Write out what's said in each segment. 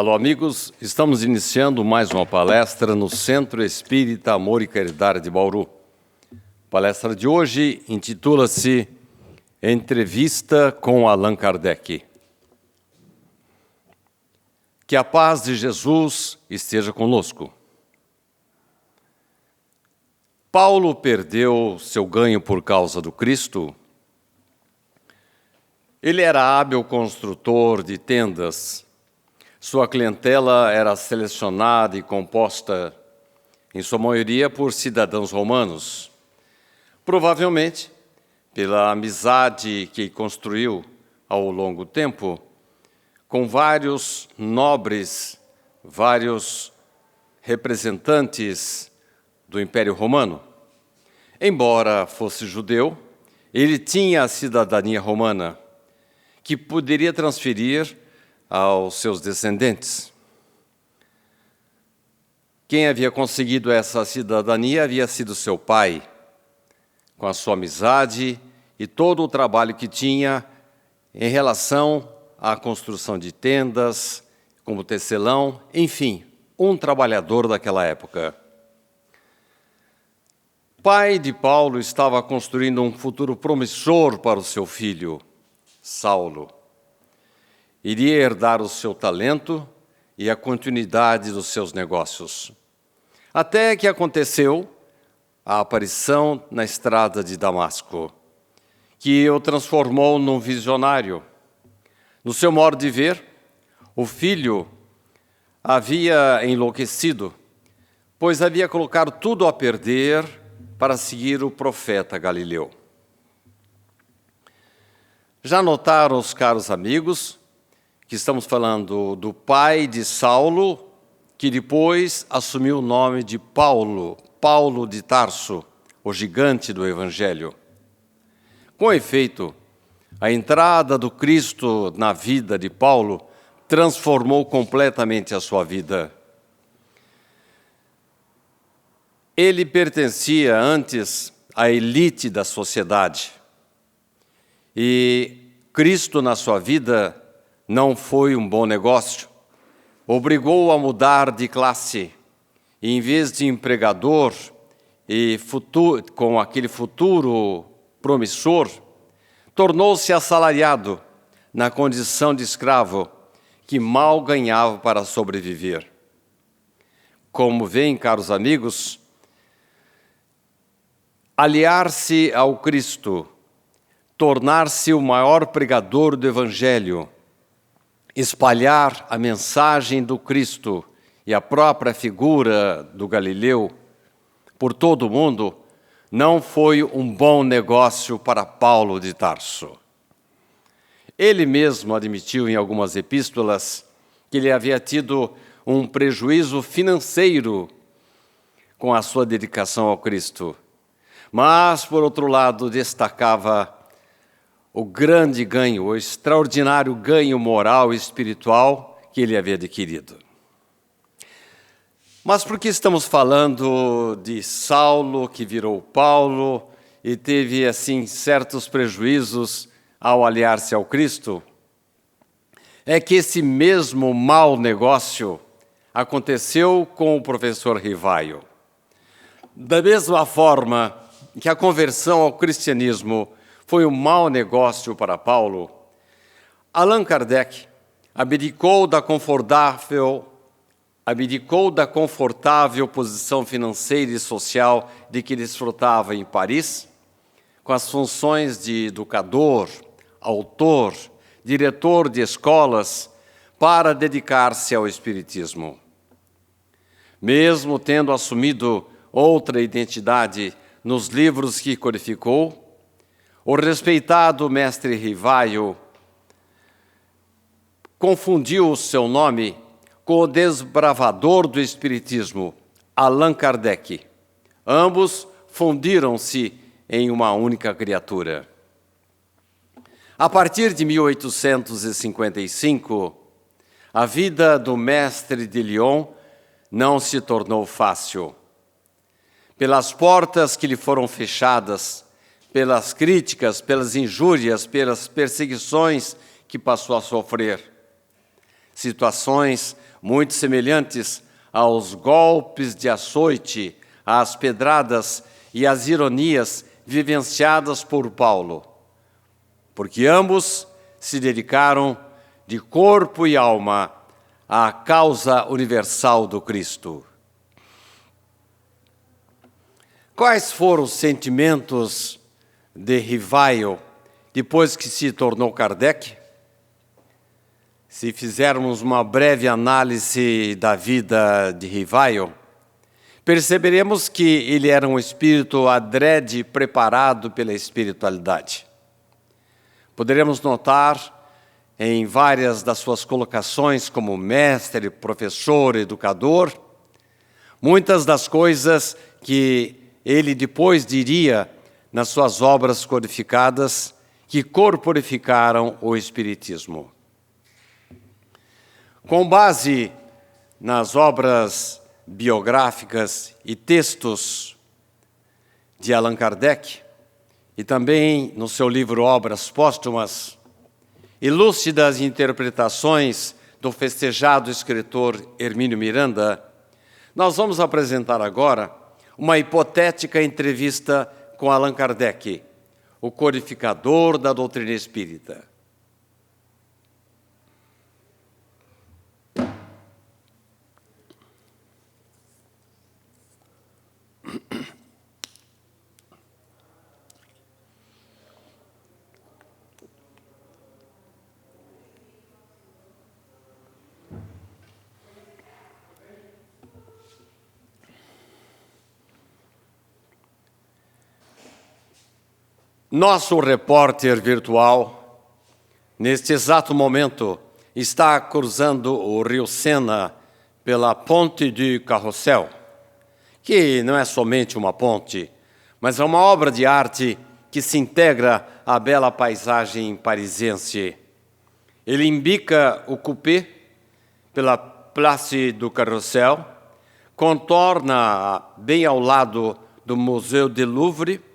Alô, amigos, estamos iniciando mais uma palestra no Centro Espírita Amor e Caridade de Bauru. A palestra de hoje intitula-se Entrevista com Allan Kardec. Que a paz de Jesus esteja conosco. Paulo perdeu seu ganho por causa do Cristo. Ele era hábil construtor de tendas. Sua clientela era selecionada e composta, em sua maioria, por cidadãos romanos. Provavelmente, pela amizade que construiu ao longo do tempo, com vários nobres, vários representantes do Império Romano. Embora fosse judeu, ele tinha a cidadania romana, que poderia transferir aos seus descendentes. Quem havia conseguido essa cidadania havia sido seu pai, com a sua amizade e todo o trabalho que tinha em relação à construção de tendas, como tecelão, enfim, um trabalhador daquela época. O pai de Paulo estava construindo um futuro promissor para o seu filho, Saulo. Iria herdar o seu talento e a continuidade dos seus negócios. Até que aconteceu a aparição na estrada de Damasco, que o transformou num visionário. No seu modo de ver, o filho havia enlouquecido, pois havia colocado tudo a perder para seguir o profeta Galileu. Já notaram, os caros amigos, que estamos falando do pai de Saulo, que depois assumiu o nome de Paulo, Paulo de Tarso, o gigante do Evangelho. Com efeito, a entrada do Cristo na vida de Paulo transformou completamente a sua vida. Ele pertencia antes à elite da sociedade. E Cristo, na sua vida, não foi um bom negócio. Obrigou-o a mudar de classe. E, em vez de empregador e com aquele futuro promissor, tornou-se assalariado na condição de escravo, que mal ganhava para sobreviver. Como veem, caros amigos, aliar-se ao Cristo, tornar-se o maior pregador do Evangelho, espalhar a mensagem do Cristo e a própria figura do Galileu por todo o mundo, não foi um bom negócio para Paulo de Tarso. Ele mesmo admitiu em algumas epístolas que ele havia tido um prejuízo financeiro com a sua dedicação ao Cristo. Mas, por outro lado, destacava o grande ganho, o extraordinário ganho moral e espiritual que ele havia adquirido. Mas por que estamos falando de Saulo, que virou Paulo, e teve, assim, certos prejuízos ao aliar-se ao Cristo? É que esse mesmo mau negócio aconteceu com o professor Rivaio. Da mesma forma que a conversão ao cristianismo foi um mau negócio para Paulo, Allan Kardec abdicou da confortável posição financeira e social de que desfrutava em Paris, com as funções de educador, autor, diretor de escolas, para dedicar-se ao espiritismo. Mesmo tendo assumido outra identidade nos livros que codificou, o respeitado mestre Rivaio confundiu o seu nome com o desbravador do espiritismo, Allan Kardec. Ambos fundiram-se em uma única criatura. A partir de 1855, a vida do mestre de Lyon não se tornou fácil. Pelas portas que lhe foram fechadas, pelas críticas, pelas injúrias, pelas perseguições que passou a sofrer. situações muito semelhantes aos golpes de açoite, às pedradas e às ironias vivenciadas por Paulo, porque ambos se dedicaram de corpo e alma à causa universal do Cristo. Quais foram os sentimentos de Rivaio depois que se tornou Kardec? Se fizermos uma breve análise da vida de Rivaio, perceberemos que ele era um espírito adrede preparado pela espiritualidade. Poderemos notar em várias das suas colocações como mestre, professor, educador, muitas das coisas que ele depois diria nas suas obras codificadas que corporificaram o Espiritismo. Com base nas obras biográficas e textos de Allan Kardec, e também no seu livro Obras Póstumas, e lúcidas interpretações do festejado escritor Hermínio Miranda, nós vamos apresentar agora uma hipotética entrevista com Allan Kardec, o codificador da doutrina espírita. Nosso repórter virtual, neste exato momento, está cruzando o rio Sena pela Ponte du Carrossel, que não é somente uma ponte, mas é uma obra de arte que se integra à bela paisagem parisiense. Ele embica o coupé pela Place du Carrossel, contorna bem ao lado do Museu du Louvre,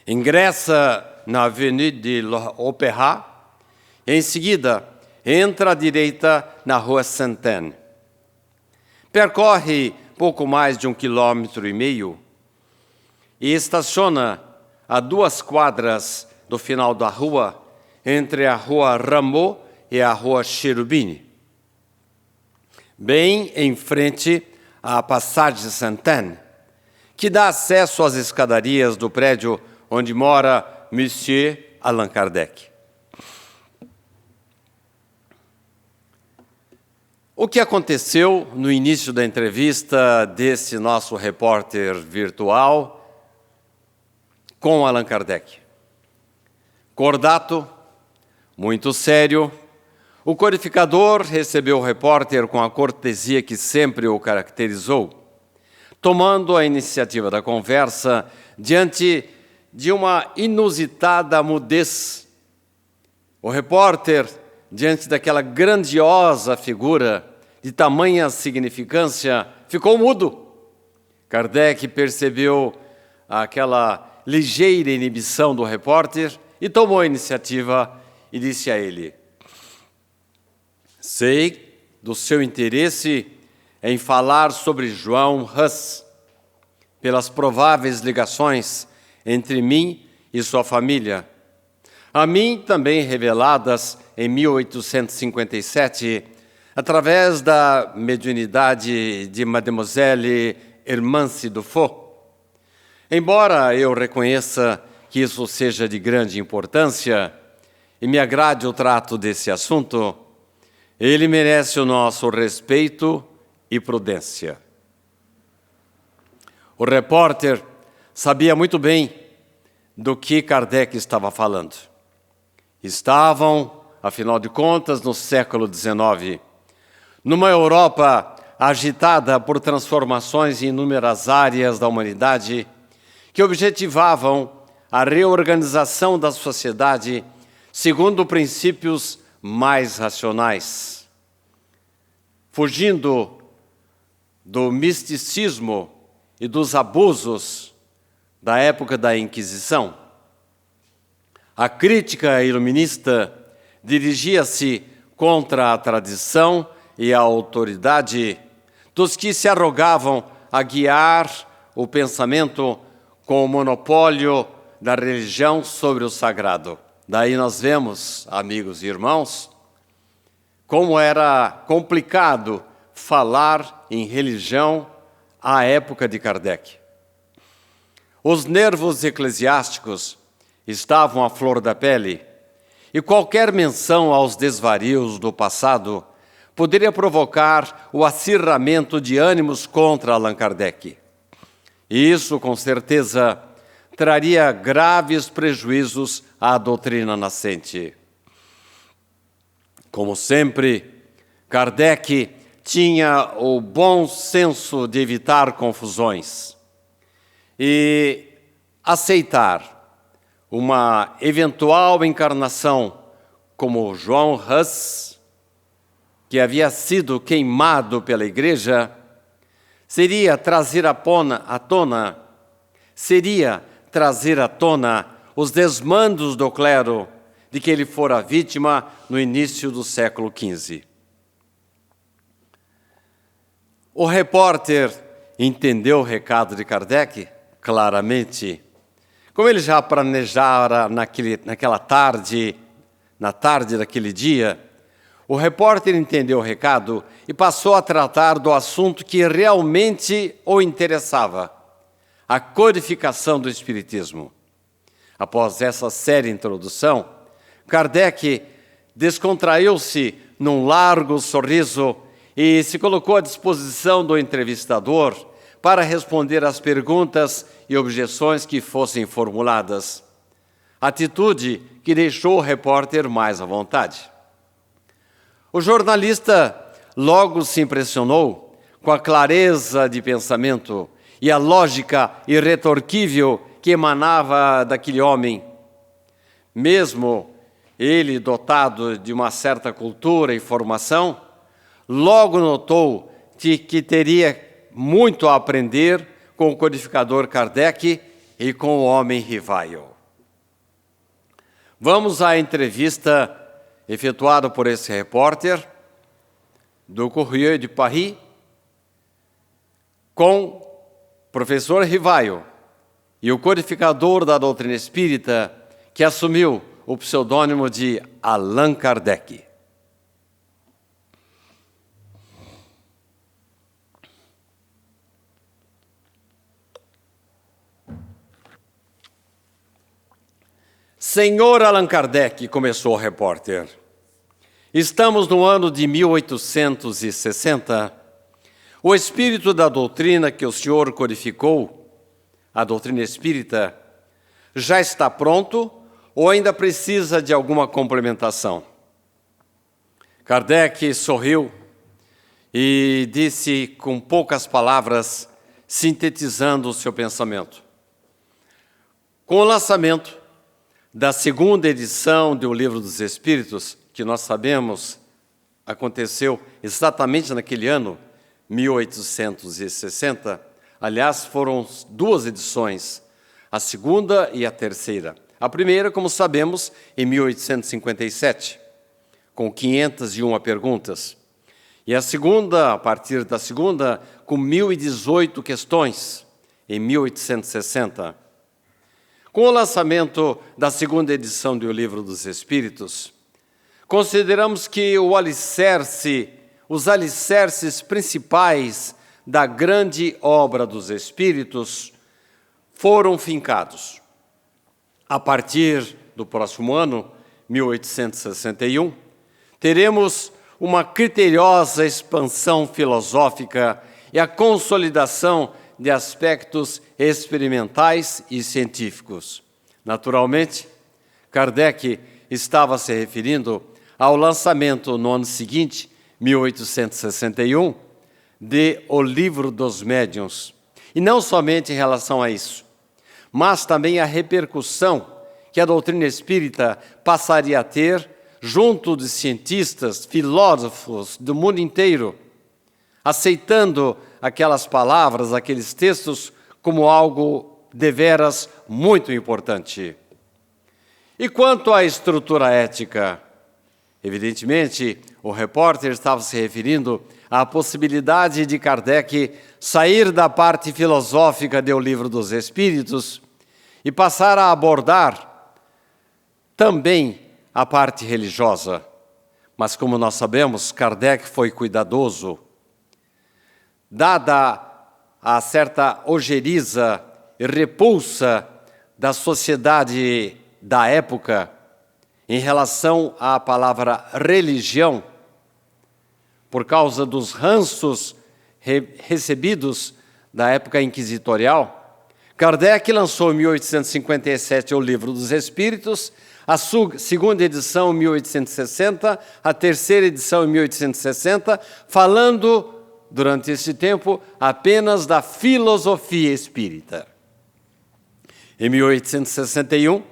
ingressa na Avenue de l'Opéra e, em seguida, entra à direita na Rua Sainte-Anne. Percorre pouco mais de 1,5 km e estaciona a 2 quadras do final da rua, entre a Rua Rameau e a Rua Cherubini, bem em frente à Passage Sainte-Anne, que dá acesso às escadarias do prédio onde mora Monsieur Allan Kardec. O que aconteceu no início da entrevista desse nosso repórter virtual com Allan Kardec? Cordato, muito sério, o codificador recebeu o repórter com a cortesia que sempre o caracterizou, tomando a iniciativa da conversa diante de uma inusitada mudez. O repórter, diante daquela grandiosa figura de tamanha significância, ficou mudo. Kardec percebeu aquela ligeira inibição do repórter e tomou a iniciativa e disse a ele: sei do seu interesse em falar sobre João Hus, pelas prováveis ligações entre mim e sua família, a mim também reveladas em 1857, através da mediunidade de Mademoiselle Hermance Dufault. Embora eu reconheça que isso seja de grande importância e me agrade o trato desse assunto, ele merece o nosso respeito e prudência. O repórter sabia muito bem do que Kardec estava falando. Estavam, afinal de contas, no século XIX, numa Europa agitada por transformações em inúmeras áreas da humanidade que objetivavam a reorganização da sociedade segundo princípios mais racionais, fugindo do misticismo e dos abusos da época da Inquisição. A crítica iluminista dirigia-se contra a tradição e a autoridade dos que se arrogavam a guiar o pensamento com o monopólio da religião sobre o sagrado. Daí nós vemos, amigos e irmãos, como era complicado falar em religião à época de Kardec. Os nervos eclesiásticos estavam à flor da pele, e qualquer menção aos desvarios do passado poderia provocar o acirramento de ânimos contra Allan Kardec. E isso, com certeza, traria graves prejuízos à doutrina nascente. Como sempre, Kardec tinha o bom senso de evitar confusões e aceitar uma eventual encarnação como João Hus, que havia sido queimado pela Igreja, seria trazer à tona os desmandos do clero de que ele fora vítima no início do século XV. O repórter entendeu o recado de Kardec claramente. Como ele já planejara naquela tarde, na tarde daquele dia, o repórter entendeu o recado e passou a tratar do assunto que realmente o interessava, a codificação do Espiritismo. Após essa séria introdução, Kardec descontraiu-se num largo sorriso e se colocou à disposição do entrevistador para responder às perguntas e objeções que fossem formuladas. Atitude que deixou o repórter mais à vontade. O jornalista logo se impressionou com a clareza de pensamento e a lógica irretorquível que emanava daquele homem. Mesmo ele dotado de uma certa cultura e formação, logo notou que teria muito a aprender com o codificador Kardec e com o homem Rivaio. Vamos à entrevista efetuada por esse repórter do Courrier de Paris com o professor Rivaio e o codificador da doutrina espírita que assumiu o pseudônimo de Allan Kardec. Senhor Allan Kardec, começou o repórter, estamos no ano de 1860. O espírito da doutrina que o senhor codificou, a doutrina espírita, já está pronto ou ainda precisa de alguma complementação? Kardec sorriu e disse com poucas palavras, sintetizando o seu pensamento. Com o lançamento da segunda edição do Livro dos Espíritos, que nós sabemos aconteceu exatamente naquele ano, 1860, aliás, foram duas edições, a segunda e a terceira. A primeira, como sabemos, em 1857, com 501 perguntas. E a segunda, a partir da segunda, com 1018 questões, em 1860. Com o lançamento da segunda edição do Livro dos Espíritos, consideramos que os alicerces principais da grande obra dos Espíritos foram fincados. A partir do próximo ano, 1861, teremos uma criteriosa expansão filosófica e a consolidação de aspectos experimentais e científicos. Naturalmente, Kardec estava se referindo ao lançamento no ano seguinte, 1861, de O Livro dos Médiuns. E não somente em relação a isso, mas também a repercussão que a doutrina espírita passaria a ter junto de cientistas, filósofos do mundo inteiro, aceitando aquelas palavras, aqueles textos, como algo deveras muito importante. E quanto à estrutura ética, Evidentemente, o repórter estava se referindo à possibilidade de Kardec sair da parte filosófica do Livro dos Espíritos e passar a abordar também a parte religiosa. Mas, como nós sabemos, Kardec foi cuidadoso. Dada a certa ojeriza e repulsa da sociedade da época em relação à palavra religião, por causa dos ranços recebidos da época inquisitorial, Kardec lançou em 1857 o Livro dos Espíritos, a segunda edição em 1860, a terceira edição em 1860, falando, durante esse tempo, apenas da filosofia espírita. Em 1861,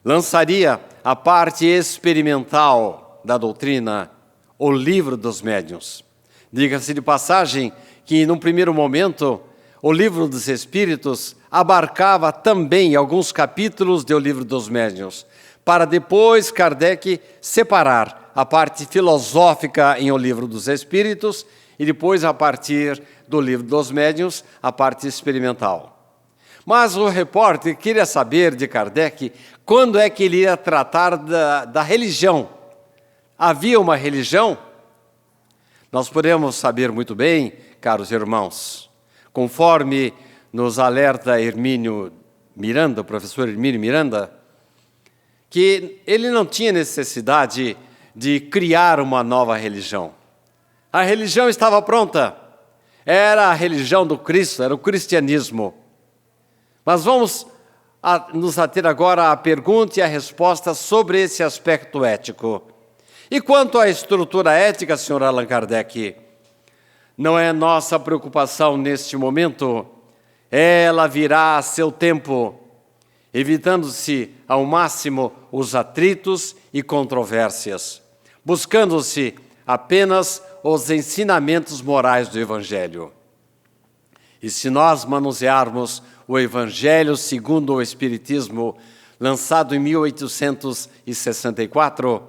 lançaria a parte experimental da doutrina, o Livro dos Médiuns. Diga-se de passagem que, num primeiro momento, o Livro dos Espíritos abarcava também alguns capítulos do Livro dos Médiuns, para depois Kardec separar a parte filosófica em O Livro dos Espíritos e depois, a partir do Livro dos Médiuns, a parte experimental. Mas o repórter queria saber de Kardec quando é que ele ia tratar da religião. Havia uma religião? Nós podemos saber muito bem, caros irmãos, conforme nos alerta Hermínio Miranda, o professor Hermínio Miranda, que ele não tinha necessidade de criar uma nova religião. A religião estava pronta. Era a religião do Cristo, era o cristianismo. Mas vamos nos ater agora à pergunta e à resposta sobre esse aspecto ético. E quanto à estrutura ética, Sr. Allan Kardec, não é nossa preocupação neste momento, ela virá a seu tempo, evitando-se ao máximo os atritos e controvérsias, buscando-se apenas os ensinamentos morais do Evangelho. E se nós manusearmos o Evangelho segundo o Espiritismo, lançado em 1864,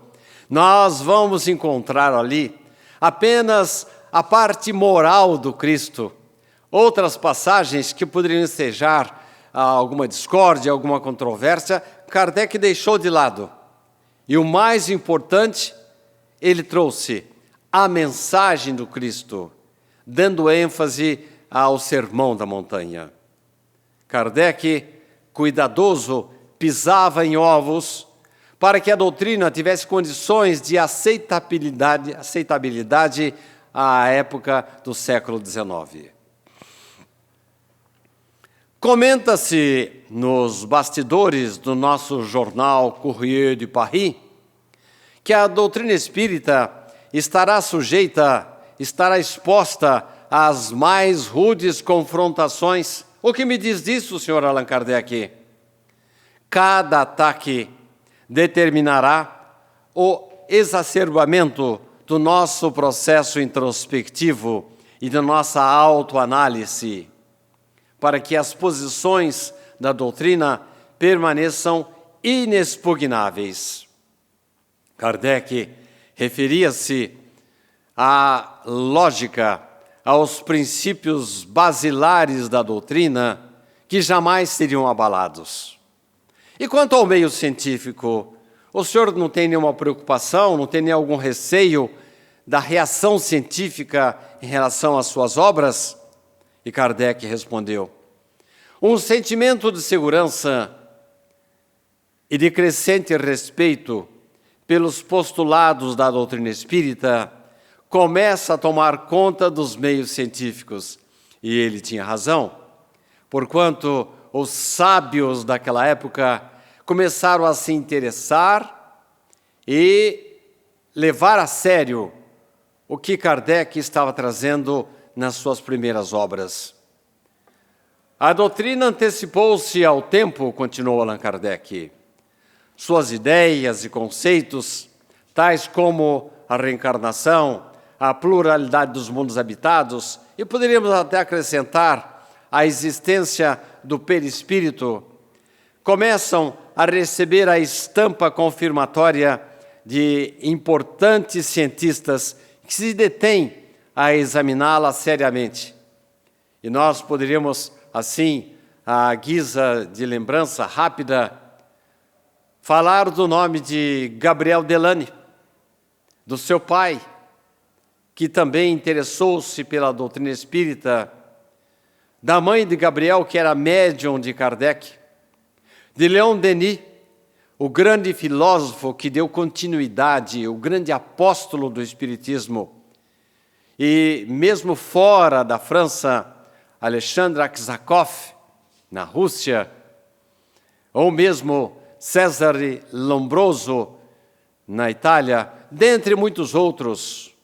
nós vamos encontrar ali apenas a parte moral do Cristo. Outras passagens que poderiam ensejar alguma discórdia, alguma controvérsia, Kardec deixou de lado. E o mais importante, ele trouxe a mensagem do Cristo, dando ênfase ao Sermão da Montanha. Kardec, cuidadoso, pisava em ovos para que a doutrina tivesse condições de aceitabilidade à época do século XIX. Comenta-se nos bastidores do nosso jornal Courrier de Paris que a doutrina espírita estará exposta às mais rudes confrontações. O que me diz disso, Sr. Allan Kardec? Cada ataque determinará o exacerbamento do nosso processo introspectivo e da nossa autoanálise, para que as posições da doutrina permaneçam inexpugnáveis. Kardec referia-se à lógica, aos princípios basilares da doutrina, que jamais seriam abalados. E quanto ao meio científico, o senhor não tem nenhuma preocupação, não tem nenhum receio da reação científica em relação às suas obras? E Kardec respondeu: um sentimento de segurança e de crescente respeito pelos postulados da doutrina espírita começa a tomar conta dos meios científicos. E ele tinha razão, porquanto os sábios daquela época começaram a se interessar e levar a sério o que Kardec estava trazendo nas suas primeiras obras. A doutrina antecipou-se ao tempo, continuou Allan Kardec. Suas ideias e conceitos, tais como a reencarnação, a pluralidade dos mundos habitados, e poderíamos até acrescentar a existência do perispírito, começam a receber a estampa confirmatória de importantes cientistas que se detêm a examiná-la seriamente. E nós poderíamos, assim, à guisa de lembrança rápida, falar do nome de Gabriel Delany, do seu pai, que também interessou-se pela doutrina espírita, da mãe de Gabriel, que era médium de Kardec, de Leon Denis, o grande filósofo que deu continuidade, o grande apóstolo do Espiritismo, e mesmo fora da França, Alexandre Aksakov, na Rússia, ou mesmo César Lombroso, na Itália, dentre muitos outros.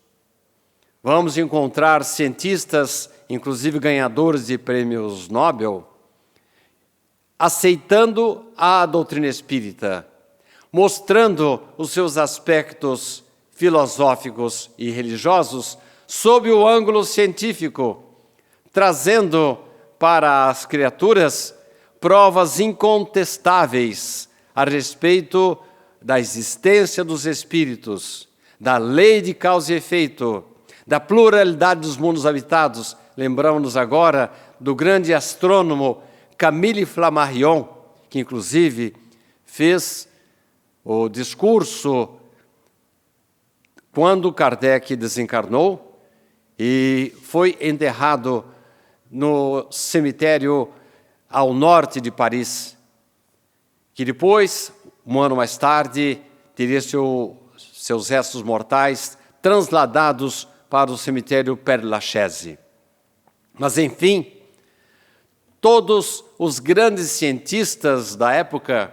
Vamos encontrar cientistas, inclusive ganhadores de prêmios Nobel, aceitando a doutrina espírita, mostrando os seus aspectos filosóficos e religiosos sob o ângulo científico, trazendo para as criaturas provas incontestáveis a respeito da existência dos espíritos, da lei de causa e efeito, da pluralidade dos mundos habitados. Lembramos-nos agora do grande astrônomo Camille Flammarion, que inclusive fez o discurso quando Kardec desencarnou e foi enterrado no cemitério ao norte de Paris, que depois, um ano mais tarde, teria seus restos mortais transladados para o cemitério Père-Lachaise. Mas, enfim, todos os grandes cientistas da época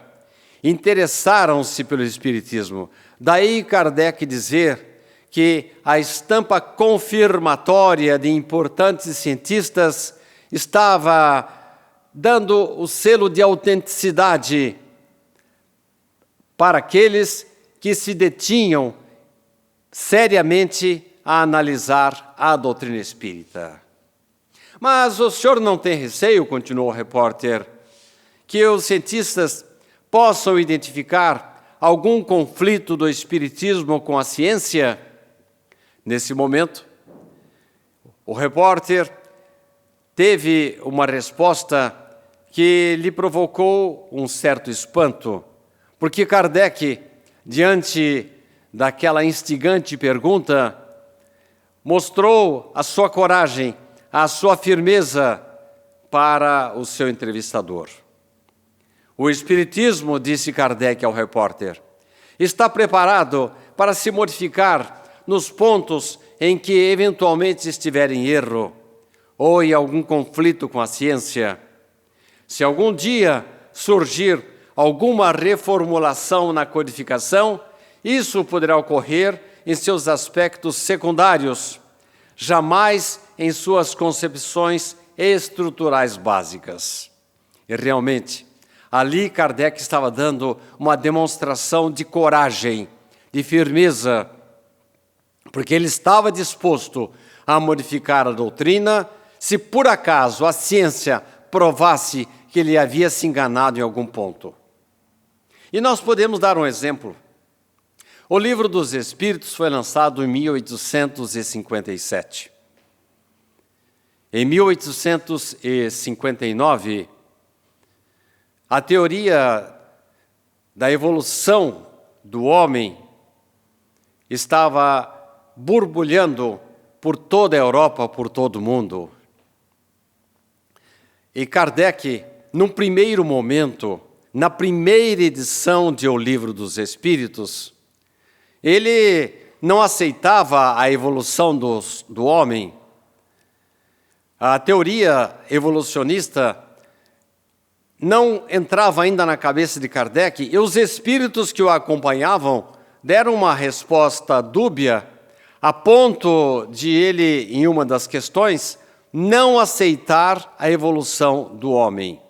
interessaram-se pelo Espiritismo. Daí Kardec dizer que a estampa confirmatória de importantes cientistas estava dando o selo de autenticidade para aqueles que se detinham seriamente a analisar a doutrina espírita. Mas o senhor não tem receio, continuou o repórter, que os cientistas possam identificar algum conflito do espiritismo com a ciência? Nesse momento, o repórter teve uma resposta que lhe provocou um certo espanto, porque Kardec, diante daquela instigante pergunta, mostrou a sua coragem, a sua firmeza para o seu entrevistador. O Espiritismo, disse Kardec ao repórter, está preparado para se modificar nos pontos em que eventualmente estiver em erro ou em algum conflito com a ciência. Se algum dia surgir alguma reformulação na codificação, isso poderá ocorrer em seus aspectos secundários, jamais em suas concepções estruturais básicas. E realmente, ali Kardec estava dando uma demonstração de coragem, de firmeza, porque ele estava disposto a modificar a doutrina se por acaso a ciência provasse que ele havia se enganado em algum ponto. E nós podemos dar um exemplo. O Livro dos Espíritos foi lançado em 1857. Em 1859, a teoria da evolução do homem estava borbulhando por toda a Europa, por todo o mundo. E Kardec, num primeiro momento, na primeira edição de O Livro dos Espíritos, ele não aceitava a evolução do homem. A teoria evolucionista não entrava ainda na cabeça de Kardec, e os espíritos que o acompanhavam deram uma resposta dúbia, a ponto de ele, em uma das questões, não aceitar a evolução do homem.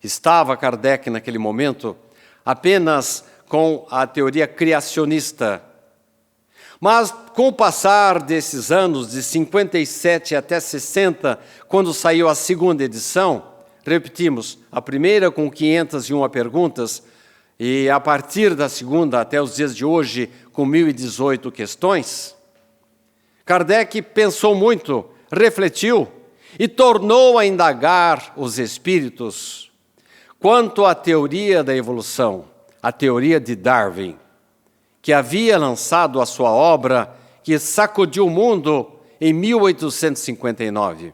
Estava Kardec, naquele momento, apenas com a teoria criacionista. Mas, com o passar desses anos, de 57 até 60, quando saiu a segunda edição, repetimos, a primeira com 501 perguntas, e a partir da segunda até os dias de hoje, com 1018 questões, Kardec pensou muito, refletiu e tornou a indagar os espíritos quanto à teoria da evolução, a teoria de Darwin, que havia lançado a sua obra que sacudiu o mundo em 1859.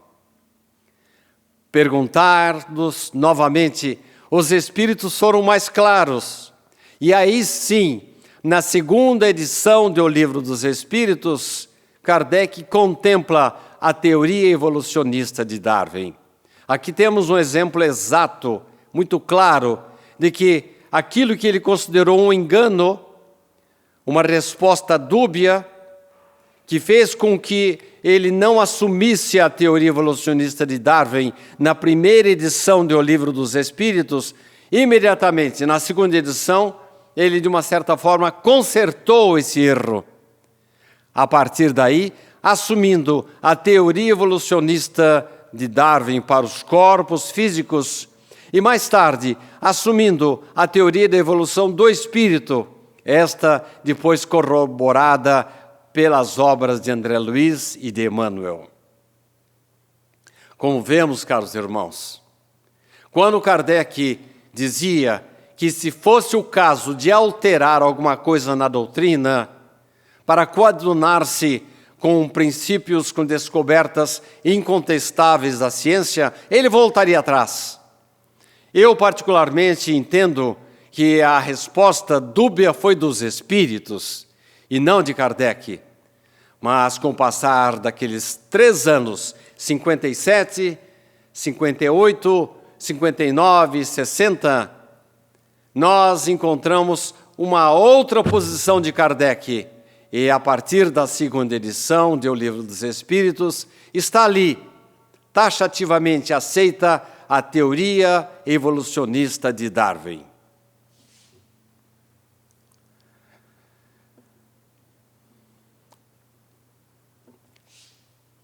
Perguntar-nos novamente, os espíritos foram mais claros. E aí sim, na segunda edição do Livro dos Espíritos, Kardec contempla a teoria evolucionista de Darwin. Aqui temos um exemplo exato, muito claro, de que aquilo que ele considerou um engano, uma resposta dúbia, que fez com que ele não assumisse a teoria evolucionista de Darwin na primeira edição do Livro dos Espíritos, imediatamente, na segunda edição, ele, de uma certa forma, consertou esse erro. A partir daí, assumindo a teoria evolucionista de Darwin para os corpos físicos e, mais tarde, assumindo a teoria da evolução do espírito, esta depois corroborada pelas obras de André Luiz e de Emmanuel. Como vemos, caros irmãos, quando Kardec dizia que se fosse o caso de alterar alguma coisa na doutrina para coadunar-se com princípios, com descobertas incontestáveis da ciência, ele voltaria atrás. Eu, particularmente, entendo que a resposta dúbia foi dos espíritos e não de Kardec. Mas com o passar daqueles 3 anos, 57, 58, 59, 60, nós encontramos uma outra posição de Kardec. E a partir da segunda edição do Livro dos Espíritos, está ali, taxativamente aceita a teoria evolucionista de Darwin.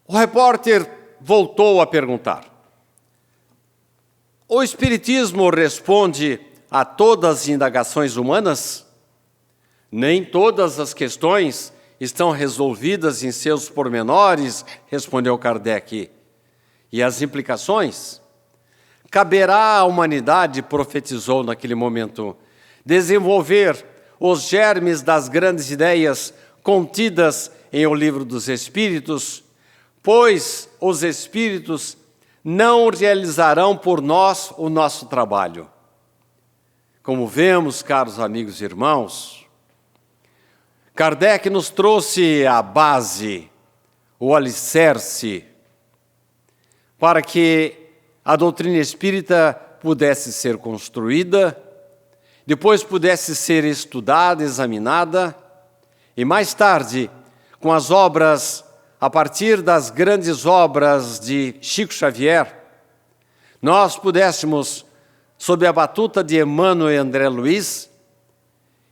O repórter voltou a perguntar: o Espiritismo responde a todas as indagações humanas? Nem todas as questões estão resolvidas em seus pormenores, respondeu Kardec. E as implicações? Caberá à humanidade, profetizou naquele momento, desenvolver os germes das grandes ideias contidas em O Livro dos Espíritos, pois os Espíritos não realizarão por nós o nosso trabalho. Como vemos, caros amigos e irmãos, Kardec nos trouxe a base, o alicerce, para que a doutrina espírita pudesse ser construída, depois pudesse ser estudada, examinada, e mais tarde, com as obras, a partir das grandes obras de Chico Xavier, nós pudéssemos, sob a batuta de Emmanuel e André Luiz,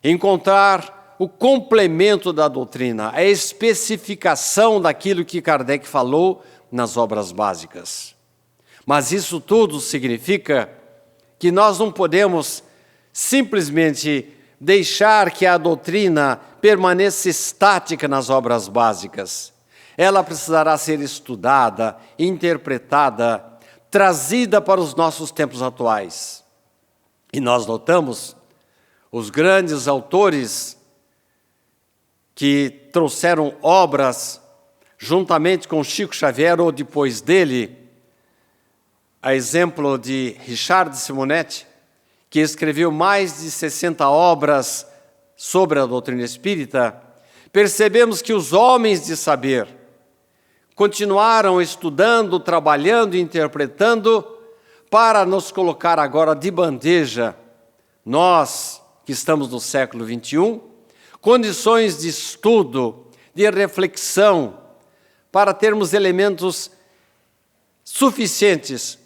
encontrar o complemento da doutrina, a especificação daquilo que Kardec falou nas obras básicas. Mas isso tudo significa que nós não podemos simplesmente deixar que a doutrina permaneça estática nas obras básicas. Ela precisará ser estudada, interpretada, trazida para os nossos tempos atuais. E nós notamos os grandes autores que trouxeram obras juntamente com Chico Xavier ou depois dele, a exemplo de Richard de Simonetti, que escreveu mais de 60 obras sobre a doutrina espírita, percebemos que os homens de saber continuaram estudando, trabalhando e interpretando para nos colocar agora de bandeja, nós que estamos no século XXI, condições de estudo, de reflexão, para termos elementos suficientes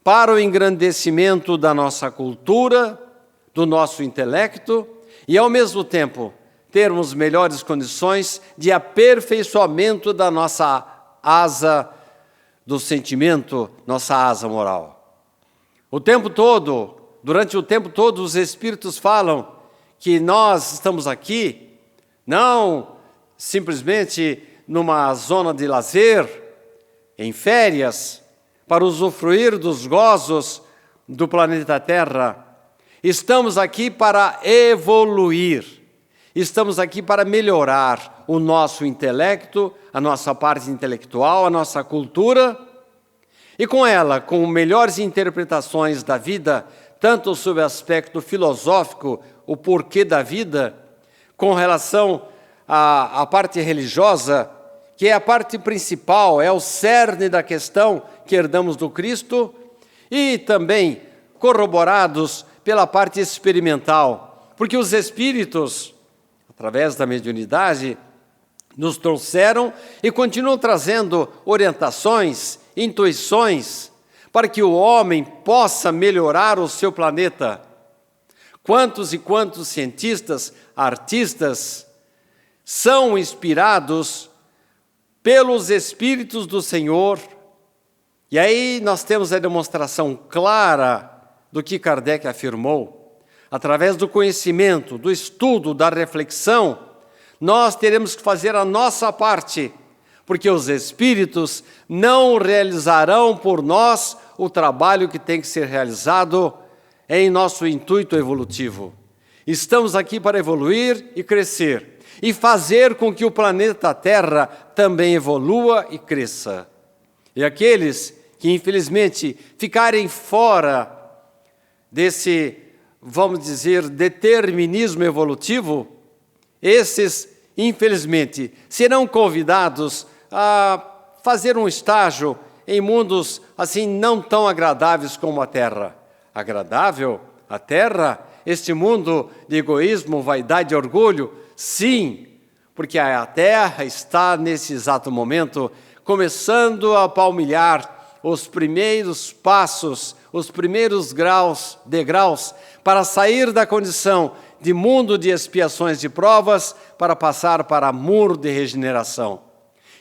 para o engrandecimento da nossa cultura, do nosso intelecto e, ao mesmo tempo, termos melhores condições de aperfeiçoamento da nossa asa do sentimento, nossa asa moral. O tempo todo, durante o tempo todo, os Espíritos falam que nós estamos aqui, não simplesmente numa zona de lazer, em férias, para usufruir dos gozos do planeta Terra. Estamos aqui para evoluir. Estamos aqui para melhorar o nosso intelecto, a nossa parte intelectual, a nossa cultura, e com ela, com melhores interpretações da vida, tanto sob o aspecto filosófico, o porquê da vida, com relação à parte religiosa, que é a parte principal, é o cerne da questão que herdamos do Cristo, e também corroborados pela parte experimental, porque os Espíritos, através da mediunidade, nos trouxeram e continuam trazendo orientações, intuições, para que o homem possa melhorar o seu planeta. Quantos e quantos cientistas, artistas, são inspirados pelos Espíritos do Senhor. E aí nós temos a demonstração clara do que Kardec afirmou. Através do conhecimento, do estudo, da reflexão, nós teremos que fazer a nossa parte, porque os Espíritos não realizarão por nós o trabalho que tem que ser realizado em nosso intuito evolutivo. Estamos aqui para evoluir e crescer, e fazer com que o planeta Terra também evolua e cresça. E aqueles que, infelizmente, ficarem fora desse, vamos dizer, determinismo evolutivo, esses, infelizmente, serão convidados a fazer um estágio em mundos assim não tão agradáveis como a Terra. Agradável? A Terra? Este mundo de egoísmo, vaidade e orgulho? Sim, porque a Terra está, nesse exato momento, começando a palmilhar os primeiros passos, os primeiros degraus, para sair da condição de mundo de expiações e provas, para passar para muro de regeneração.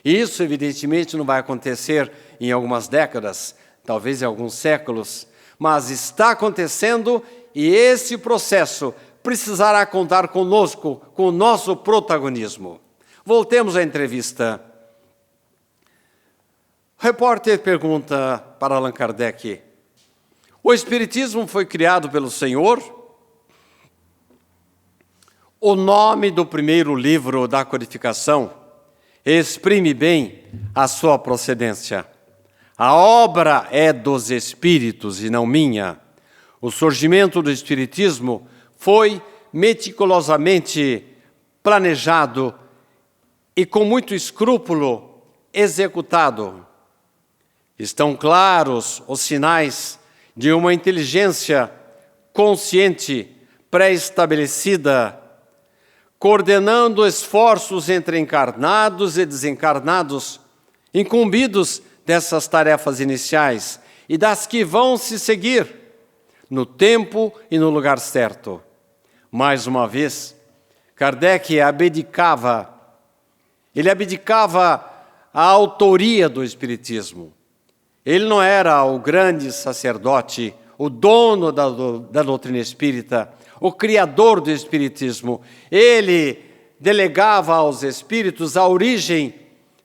Isso, evidentemente, não vai acontecer em algumas décadas, talvez em alguns séculos, mas está acontecendo e esse processo precisará contar conosco, com o nosso protagonismo. Voltemos à entrevista. O repórter pergunta para Allan Kardec: o Espiritismo foi criado pelo Senhor? O nome do primeiro livro da codificação exprime bem a sua procedência. A obra é dos Espíritos e não minha. O surgimento do Espiritismo foi meticulosamente planejado e com muito escrúpulo executado. Estão claros os sinais de uma inteligência consciente, pré-estabelecida, coordenando esforços entre encarnados e desencarnados, incumbidos dessas tarefas iniciais e das que vão se seguir no tempo e no lugar certo. Mais uma vez, Kardec abdicava a autoria do Espiritismo. Ele não era o grande sacerdote, o dono da doutrina espírita, o criador do Espiritismo. Ele delegava aos Espíritos a origem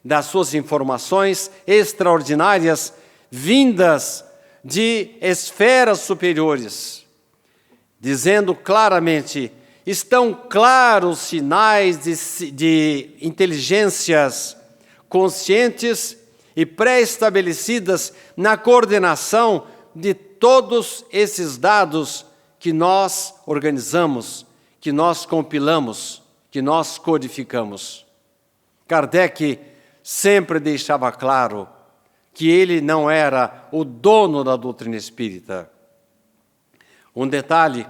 das suas informações extraordinárias, vindas de esferas superiores, dizendo claramente: estão claros sinais de inteligências conscientes e pré-estabelecidas na coordenação de todos esses dados que nós organizamos, que nós compilamos, que nós codificamos. Kardec sempre deixava claro que ele não era o dono da doutrina espírita. Um detalhe: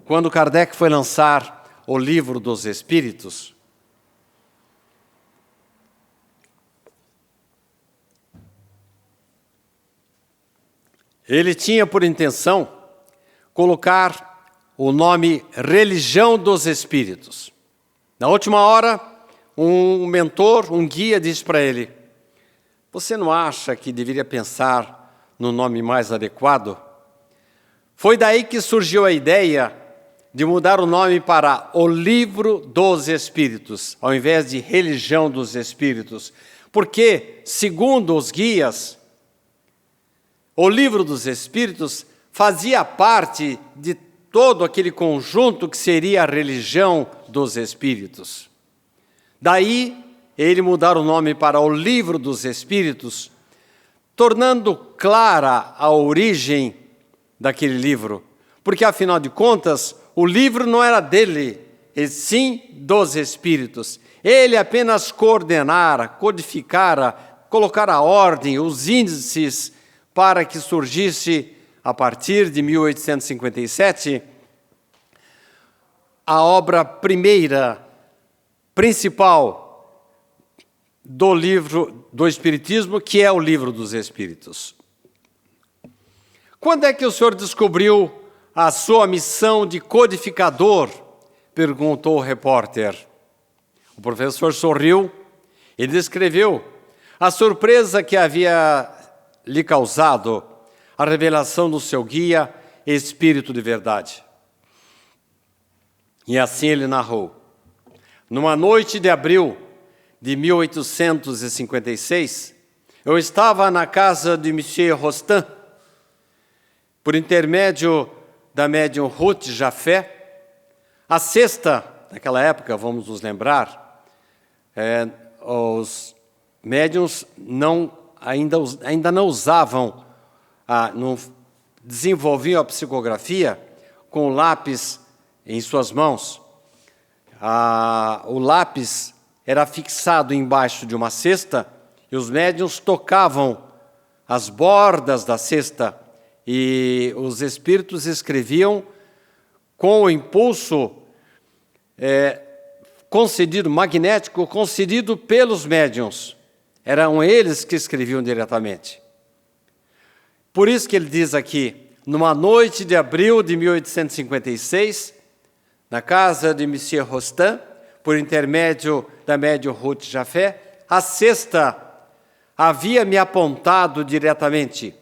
quando Kardec foi lançar o Livro dos Espíritos, ele tinha por intenção colocar o nome Religião dos Espíritos. Na última hora, um mentor, um guia, disse para ele: você não acha que deveria pensar no nome mais adequado? Foi daí que surgiu a ideia de mudar o nome para o Livro dos Espíritos, ao invés de Religião dos Espíritos. Porque, segundo os guias, o Livro dos Espíritos fazia parte de todo aquele conjunto que seria a religião dos Espíritos. Daí, ele mudar o nome para o Livro dos Espíritos, tornando clara a origem daquele livro. Porque, afinal de contas, o livro não era dele, e sim dos Espíritos. Ele apenas coordenara, codificara, colocara a ordem, os índices, para que surgisse, a partir de 1857, a obra primeira, principal do livro do Espiritismo, que é o Livro dos Espíritos. Quando é que o senhor descobriu a sua missão de codificador? Perguntou o repórter. O professor sorriu e descreveu a surpresa que havia lhe causado a revelação do seu guia, Espírito de Verdade. E assim ele narrou. Numa noite de abril de 1856, eu estava na casa de Monsieur Rostand, por intermédio da médium Ruth Jafé. A sexta, naquela época, vamos nos lembrar, os médiuns ainda não usavam, não desenvolviam a psicografia com o lápis em suas mãos. O lápis era fixado embaixo de uma cesta e os médiuns tocavam as bordas da cesta e os espíritos escreviam com o impulso magnético concedido pelos médiuns. Eram eles que escreviam diretamente. Por isso que ele diz aqui, numa noite de abril de 1856, na casa de Monsieur Rostand, por intermédio da médium Ruth Jafé, a sexta havia me apontado diretamente,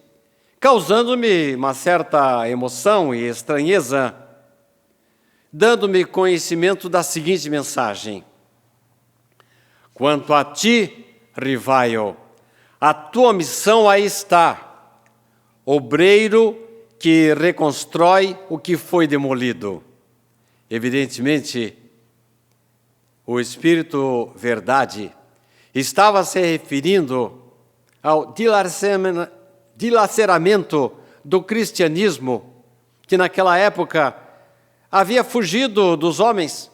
causando-me uma certa emoção e estranheza, dando-me conhecimento da seguinte mensagem: quanto a ti, Rivaio, a tua missão aí está, obreiro que reconstrói o que foi demolido. Evidentemente, o Espírito Verdade estava se referindo ao dilaceramento do cristianismo, que naquela época havia fugido dos homens.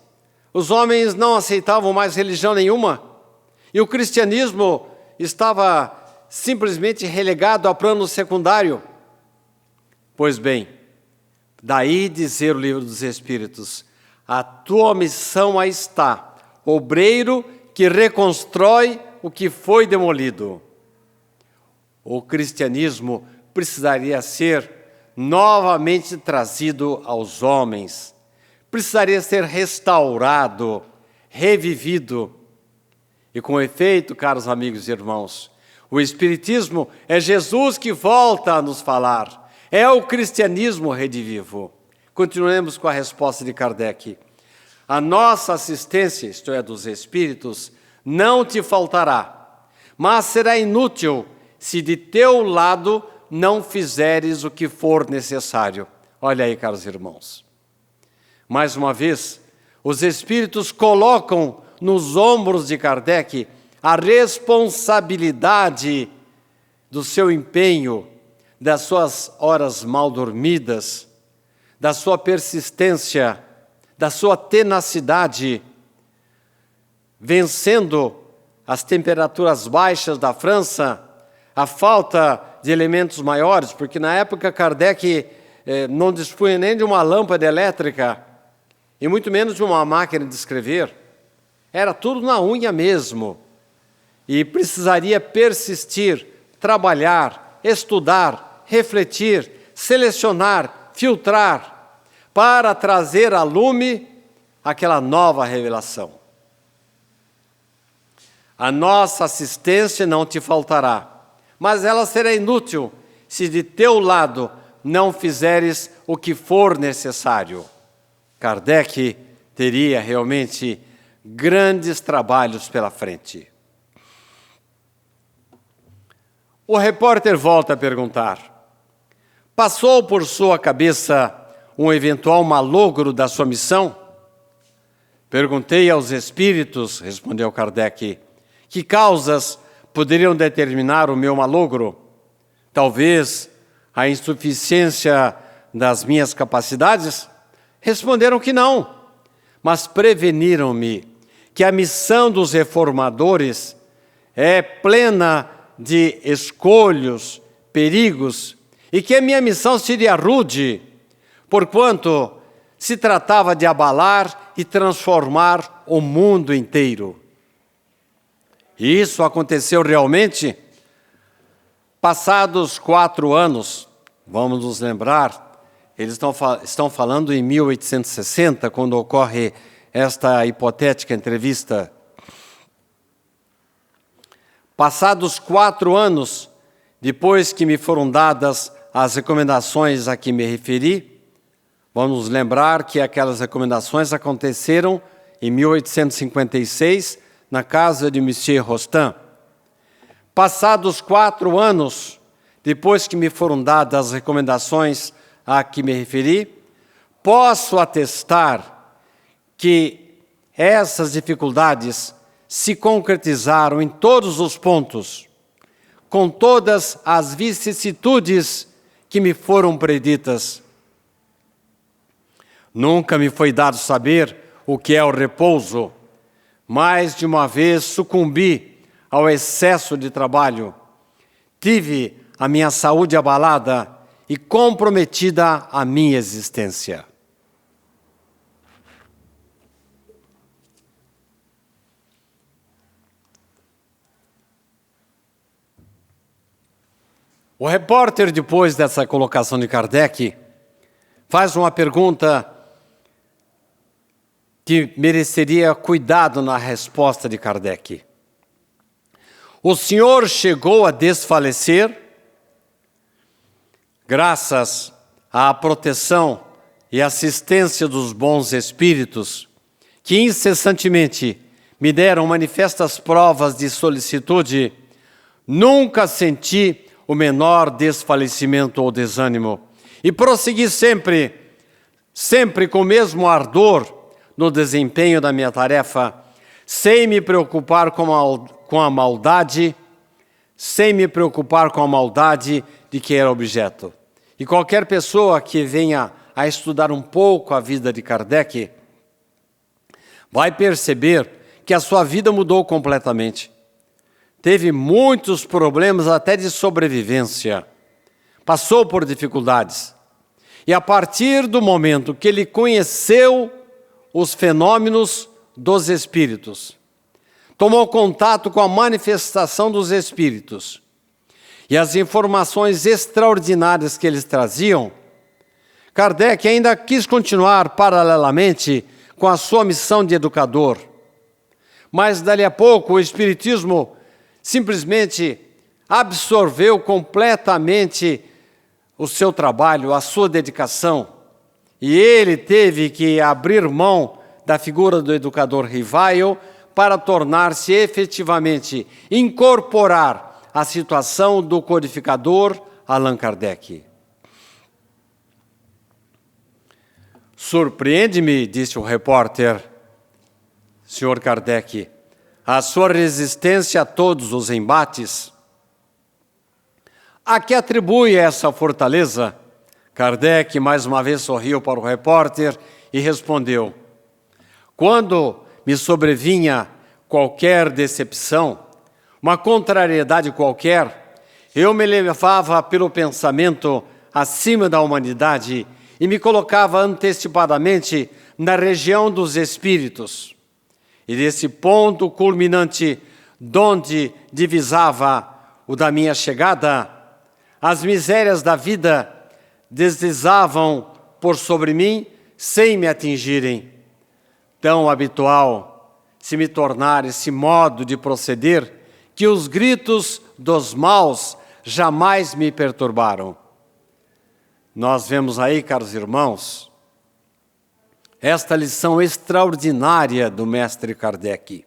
Os homens não aceitavam mais religião nenhuma, e o cristianismo estava simplesmente relegado ao plano secundário. Pois bem, daí dizer o Livro dos Espíritos, a tua missão aí está, obreiro que reconstrói o que foi demolido. O cristianismo precisaria ser novamente trazido aos homens, precisaria ser restaurado, revivido. E com efeito, caros amigos e irmãos, o Espiritismo é Jesus que volta a nos falar, é o cristianismo redivivo. Continuemos com a resposta de Kardec. A nossa assistência, isto é, dos Espíritos, não te faltará, mas será inútil se de teu lado não fizeres o que for necessário. Olha aí, caros irmãos. Mais uma vez, os Espíritos colocam nos ombros de Kardec a responsabilidade do seu empenho, das suas horas mal dormidas, da sua persistência, da sua tenacidade, vencendo as temperaturas baixas da França, a falta de elementos maiores, porque na época Kardec não dispunha nem de uma lâmpada elétrica, e muito menos de uma máquina de escrever. Era tudo na unha mesmo. E precisaria persistir, trabalhar, estudar, refletir, selecionar, filtrar, para trazer a lume aquela nova revelação. A nossa assistência não te faltará, mas ela será inútil se de teu lado não fizeres o que for necessário. Kardec teria realmente grandes trabalhos pela frente. O repórter volta a perguntar: passou por sua cabeça um eventual malogro da sua missão? Perguntei aos espíritos, respondeu Kardec, que causas poderiam determinar o meu malogro? Talvez a insuficiência das minhas capacidades? Responderam que não, mas preveniram-me que a missão dos reformadores é plena de escolhos, perigos, e que a minha missão seria rude, porquanto se tratava de abalar e transformar o mundo inteiro. E isso aconteceu realmente? Passados 4 anos, vamos nos lembrar, eles estão falando em 1860, quando ocorre esta hipotética entrevista. Passados 4 anos, depois que me foram dadas as recomendações a que me referi, vamos lembrar que aquelas recomendações aconteceram em 1856, na casa de Monsieur Rostand. Passados 4 anos, depois que me foram dadas as recomendações a que me referi, posso atestar que essas dificuldades se concretizaram em todos os pontos, com todas as vicissitudes que me foram preditas. Nunca me foi dado saber o que é o repouso. Mais de uma vez sucumbi ao excesso de trabalho. Tive a minha saúde abalada e comprometida a minha existência. O repórter, depois dessa colocação de Kardec, faz uma pergunta que mereceria cuidado na resposta de Kardec. O senhor chegou a desfalecer graças à proteção e assistência dos bons espíritos, que incessantemente me deram manifestas provas de solicitude. Nunca senti o menor desfalecimento ou desânimo, e prossegui sempre com o mesmo ardor no desempenho da minha tarefa, sem me preocupar com a maldade, de que era objeto. E qualquer pessoa que venha a estudar um pouco a vida de Kardec vai perceber que a sua vida mudou completamente. Teve muitos problemas até de sobrevivência. Passou por dificuldades. E a partir do momento que ele conheceu os fenômenos dos espíritos, tomou contato com a manifestação dos espíritos e as informações extraordinárias que eles traziam, Kardec ainda quis continuar paralelamente com a sua missão de educador. Mas, dali a pouco, o Espiritismo simplesmente absorveu completamente o seu trabalho, a sua dedicação. E ele teve que abrir mão da figura do educador Rivail para tornar-se efetivamente, incorporar a situação do codificador Allan Kardec. Surpreende-me, disse o repórter, senhor Kardec, a sua resistência a todos os embates. A que atribui essa fortaleza? Kardec mais uma vez sorriu para o repórter e respondeu: quando me sobrevinha qualquer decepção, uma contrariedade qualquer, eu me levava pelo pensamento acima da humanidade e me colocava antecipadamente na região dos espíritos. E desse ponto culminante, donde divisava o da minha chegada, as misérias da vida deslizavam por sobre mim sem me atingirem. Tão habitual se me tornar esse modo de proceder que os gritos dos maus jamais me perturbaram. Nós vemos aí, caros irmãos, esta lição extraordinária do mestre Kardec.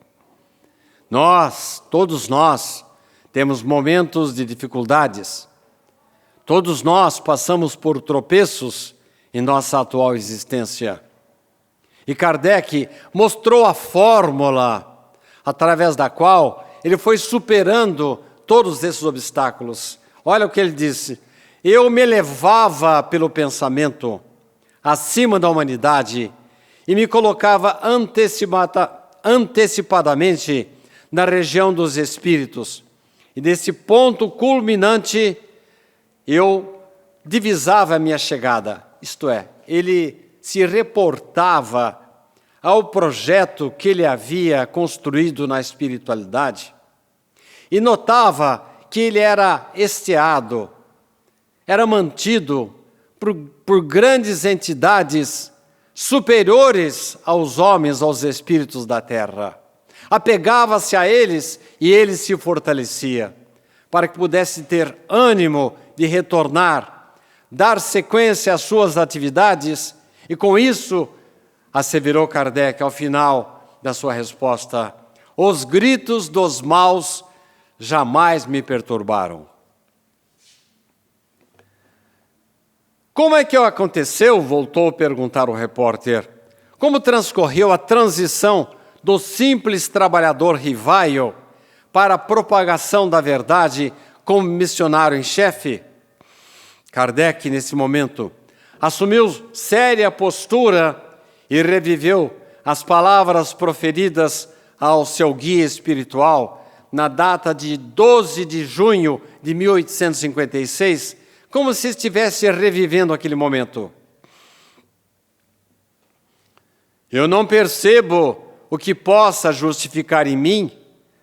Todos nós, temos momentos de dificuldades. Todos nós passamos por tropeços em nossa atual existência. E Kardec mostrou a fórmula através da qual ele foi superando todos esses obstáculos. Olha o que ele disse: eu me elevava pelo pensamento acima da humanidade e me colocava antecipadamente na região dos espíritos. E desse ponto culminante, eu divisava a minha chegada. Isto é, ele se reportava ao projeto que ele havia construído na espiritualidade e notava que ele era esteado, era mantido por grandes entidades superiores aos homens, aos espíritos da terra. Apegava-se a eles e ele se fortalecia, para que pudesse ter ânimo de retornar, dar sequência às suas atividades, e com isso, asseverou Kardec ao final da sua resposta: os gritos dos maus jamais me perturbaram. Como é que aconteceu? Voltou a perguntar o repórter. Como transcorreu a transição do simples trabalhador rivaio para a propagação da verdade como missionário em chefe? Kardec, nesse momento, assumiu séria postura e reviveu as palavras proferidas ao seu guia espiritual na data de 12 de junho de 1856, como se estivesse revivendo aquele momento. Eu não percebo o que possa justificar em mim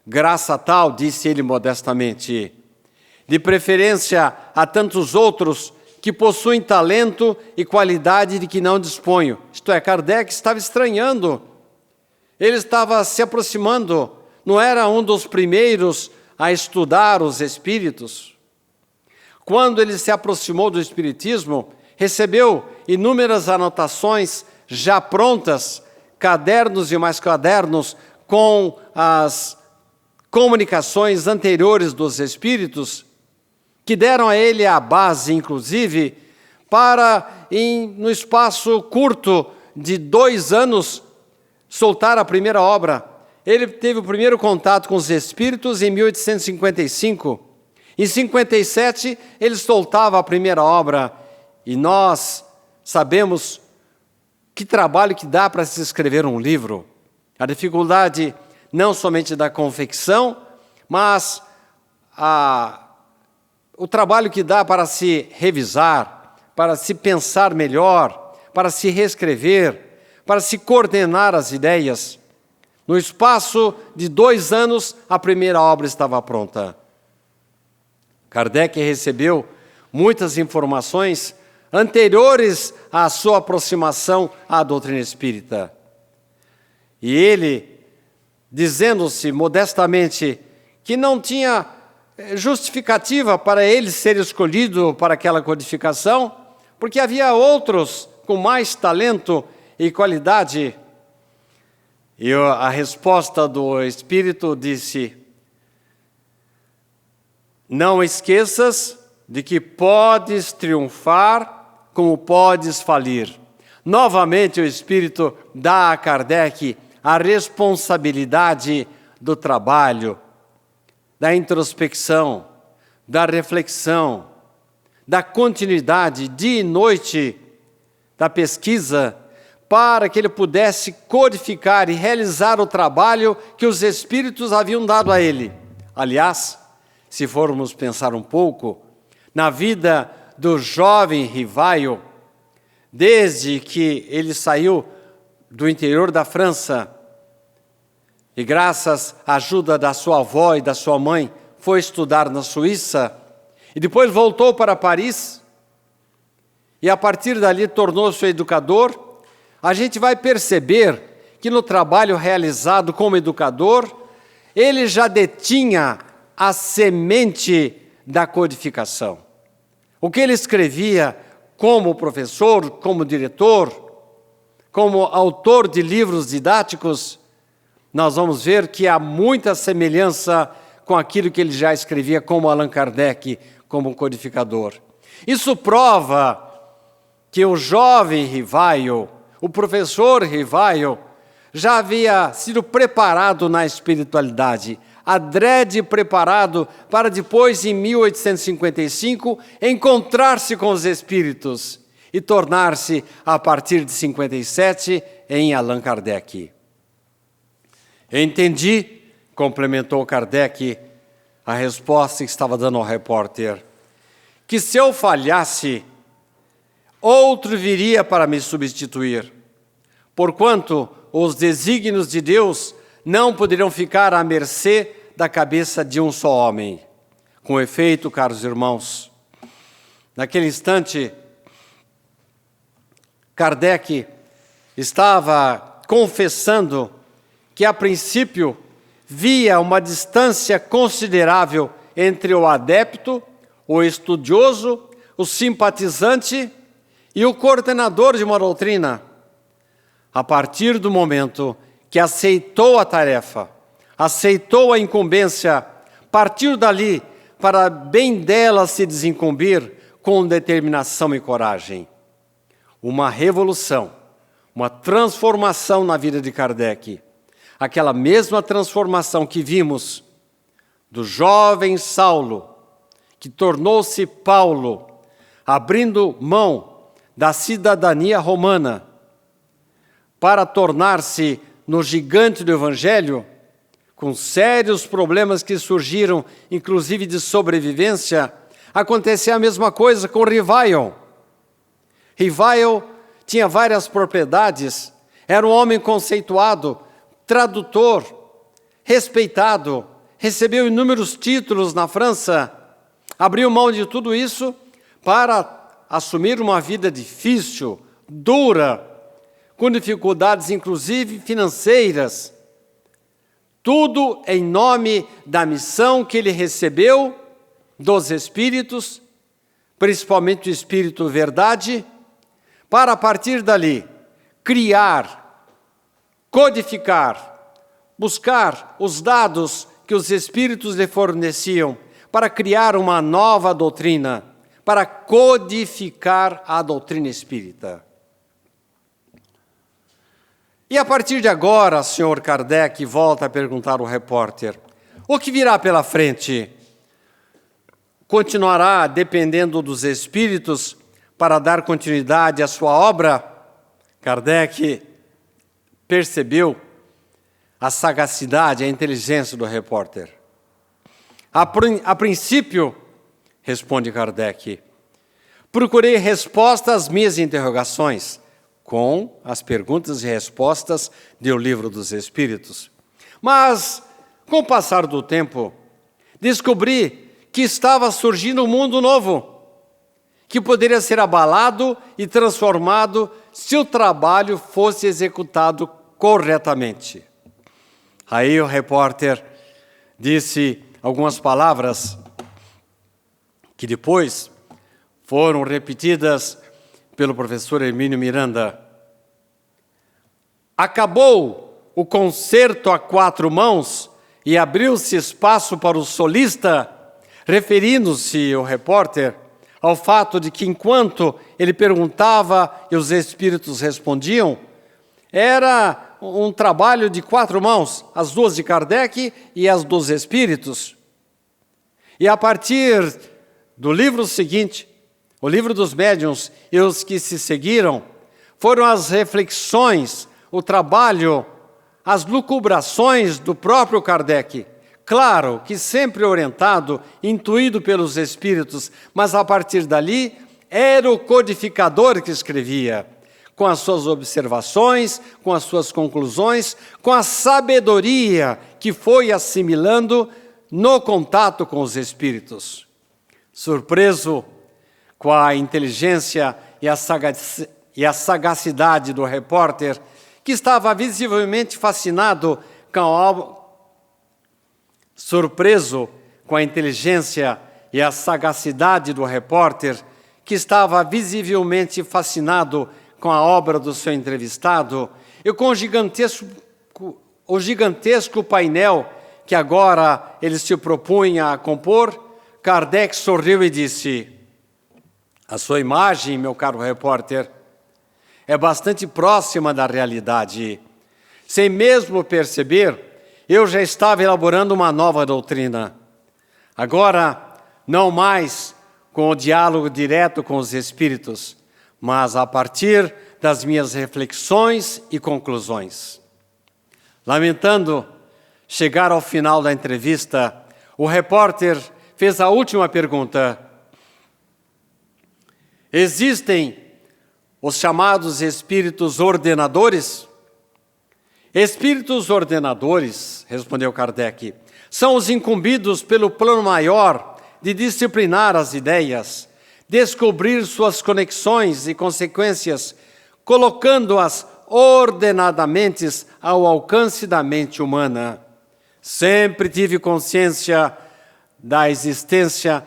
graça tal, disse ele modestamente, de preferência a tantos outros que possuem talento e qualidade de que não disponho. Isto é, Kardec estava estranhando, ele estava se aproximando, não era um dos primeiros a estudar os espíritos. Quando ele se aproximou do espiritismo, recebeu inúmeras anotações já prontas, cadernos e mais cadernos com as comunicações anteriores dos espíritos, que deram a ele a base, inclusive, para, no espaço curto de 2 anos, soltar a primeira obra. Ele teve o primeiro contato com os espíritos em 1855. Em 57, ele soltava a primeira obra. E nós sabemos que trabalho que dá para se escrever um livro. A dificuldade não somente da confecção, mas o trabalho que dá para se revisar, para se pensar melhor, para se reescrever, para se coordenar as ideias. No espaço de 2 anos, a primeira obra estava pronta. Kardec recebeu muitas informações anteriores à sua aproximação à doutrina espírita. E ele, dizendo-se modestamente que não tinha justificativa para ele ser escolhido para aquela codificação, porque havia outros com mais talento e qualidade. E a resposta do Espírito disse: não esqueças de que podes triunfar como podes falir. Novamente o Espírito dá a Kardec a responsabilidade do trabalho, da introspecção, da reflexão, da continuidade dia e noite da pesquisa, para que ele pudesse codificar e realizar o trabalho que os Espíritos haviam dado a ele. Aliás, se formos pensar um pouco, na vida do jovem Rivaio, desde que ele saiu do interior da França, e graças à ajuda da sua avó e da sua mãe, foi estudar na Suíça, e depois voltou para Paris, e a partir dali tornou-se educador. A gente vai perceber que no trabalho realizado como educador, ele já detinha a semente da codificação. O que ele escrevia como professor, como diretor, como autor de livros didáticos, nós vamos ver que há muita semelhança com aquilo que ele já escrevia como Allan Kardec, como codificador. Isso prova que o jovem Rivaio, o professor Rivaio, já havia sido preparado na espiritualidade, adrede preparado para depois, em 1855, encontrar-se com os espíritos e tornar-se, a partir de 57, em Allan Kardec. Entendi, complementou Kardec, a resposta que estava dando ao repórter, que se eu falhasse, outro viria para me substituir, porquanto os desígnios de Deus não poderiam ficar à mercê da cabeça de um só homem. Com efeito, caros irmãos, naquele instante, Kardec estava confessando que, a princípio, via uma distância considerável entre o adepto, o estudioso, o simpatizante e o coordenador de uma doutrina. A partir do momento que aceitou a tarefa, aceitou a incumbência, partiu dali para bem dela se desincumbir com determinação e coragem. Uma revolução, uma transformação na vida de Kardec. Aquela mesma transformação que vimos do jovem Saulo, que tornou-se Paulo, abrindo mão da cidadania romana para tornar-se no gigante do Evangelho, com sérios problemas que surgiram, inclusive de sobrevivência, acontecia a mesma coisa com Rivaio. Rivaio tinha várias propriedades, era um homem conceituado, tradutor, respeitado, recebeu inúmeros títulos na França, abriu mão de tudo isso para assumir uma vida difícil, dura, com dificuldades inclusive financeiras, tudo em nome da missão que ele recebeu dos Espíritos, principalmente o Espírito Verdade, para a partir dali criar, codificar, buscar os dados que os Espíritos lhe forneciam para criar uma nova doutrina, para codificar a doutrina espírita. E a partir de agora, senhor Kardec volta a perguntar ao repórter, o que virá pela frente? Continuará dependendo dos espíritos para dar continuidade à sua obra? Kardec percebeu a sagacidade, a inteligência do repórter. A princípio, responde Kardec, procurei resposta às minhas interrogações, com as perguntas e respostas do Livro dos Espíritos. Mas, com o passar do tempo, descobri que estava surgindo um mundo novo, que poderia ser abalado e transformado se o trabalho fosse executado corretamente. Aí o repórter disse algumas palavras que depois foram repetidas pelo professor Hermínio Miranda. Acabou o concerto a quatro mãos e abriu-se espaço para o solista, referindo-se o repórter ao fato de que, enquanto ele perguntava e os espíritos respondiam, era um trabalho de quatro mãos, as duas de Kardec e as dos espíritos. E a partir do livro seguinte, o Livro dos Médiuns e os que se seguiram, foram as reflexões, o trabalho, as lucubrações do próprio Kardec. Claro que sempre orientado, intuído pelos espíritos, mas a partir dali era o codificador que escrevia, com as suas observações, com as suas conclusões, com a sabedoria que foi assimilando no contato com os espíritos. Surpreso com a inteligência e a sagacidade do repórter, que estava visivelmente fascinado com a obra, surpreso com a inteligência e a sagacidade do repórter, que estava visivelmente fascinado com a obra do seu entrevistado e com o gigantesco painel que agora ele se propunha a compor, Kardec sorriu e disse: a sua imagem, meu caro repórter, é bastante próxima da realidade. Sem mesmo perceber, eu já estava elaborando uma nova doutrina. Agora, não mais com o diálogo direto com os espíritos, mas a partir das minhas reflexões e conclusões. Lamentando chegar ao final da entrevista, o repórter fez a última pergunta: existem os chamados espíritos ordenadores? Espíritos ordenadores, respondeu Kardec, são os incumbidos pelo plano maior de disciplinar as ideias, descobrir suas conexões e consequências, colocando-as ordenadamente ao alcance da mente humana. Sempre tive consciência da existência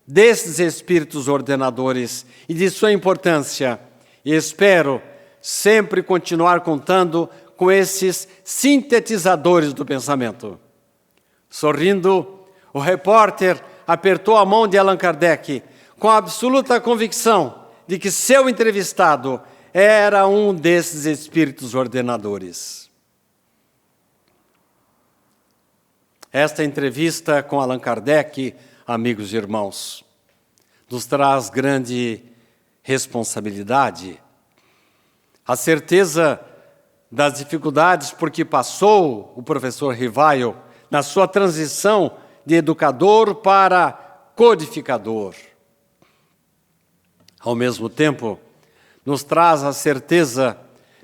desses espíritos ordenadores e de sua importância, e espero sempre continuar contando com esses sintetizadores do pensamento. Sorrindo, o repórter apertou a mão de Allan Kardec com a absoluta convicção de que seu entrevistado era um desses espíritos ordenadores. Esta entrevista com Allan Kardec, amigos e irmãos, nos traz grande responsabilidade, a certeza das dificuldades por que passou o professor Rivaio na sua transição de educador para codificador. Ao mesmo tempo, nos traz a certeza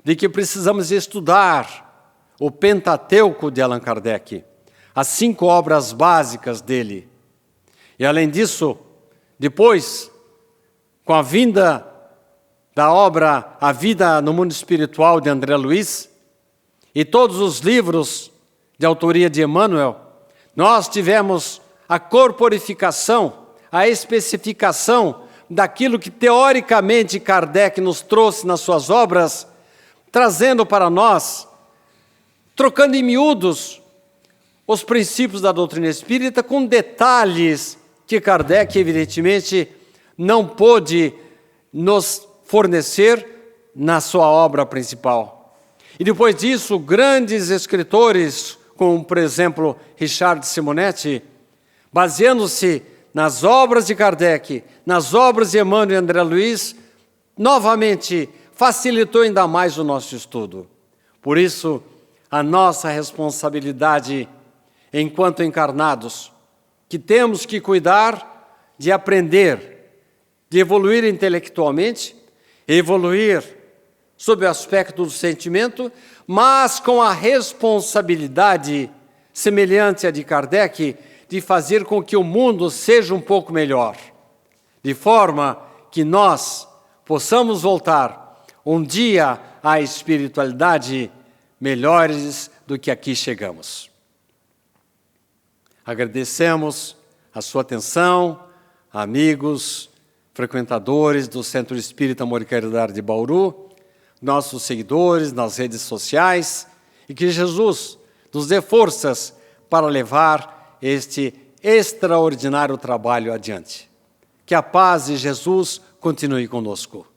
de que precisamos estudar o Pentateuco de Allan Kardec, as 5 obras básicas dele. E, além disso, depois, com a vinda da obra A Vida no Mundo Espiritual de André Luiz e todos os livros de autoria de Emmanuel, nós tivemos a corporificação, a especificação daquilo que teoricamente Kardec nos trouxe nas suas obras, trazendo para nós, trocando em miúdos, os princípios da doutrina espírita com detalhes que Kardec, evidentemente, não pôde nos fornecer na sua obra principal. E depois disso, grandes escritores, como, por exemplo, Richard Simonetti, baseando-se nas obras de Kardec, nas obras de Emmanuel e André Luiz, novamente facilitou ainda mais o nosso estudo. Por isso, a nossa responsabilidade enquanto encarnados, que temos que cuidar de aprender, de evoluir intelectualmente, evoluir sob o aspecto do sentimento, mas com a responsabilidade semelhante à de Kardec, de fazer com que o mundo seja um pouco melhor, de forma que nós possamos voltar um dia à espiritualidade melhores do que aqui chegamos. Agradecemos a sua atenção, amigos, frequentadores do Centro Espírita Amor e Caridade de Bauru, nossos seguidores nas redes sociais, e que Jesus nos dê forças para levar este extraordinário trabalho adiante. Que a paz de Jesus continue conosco.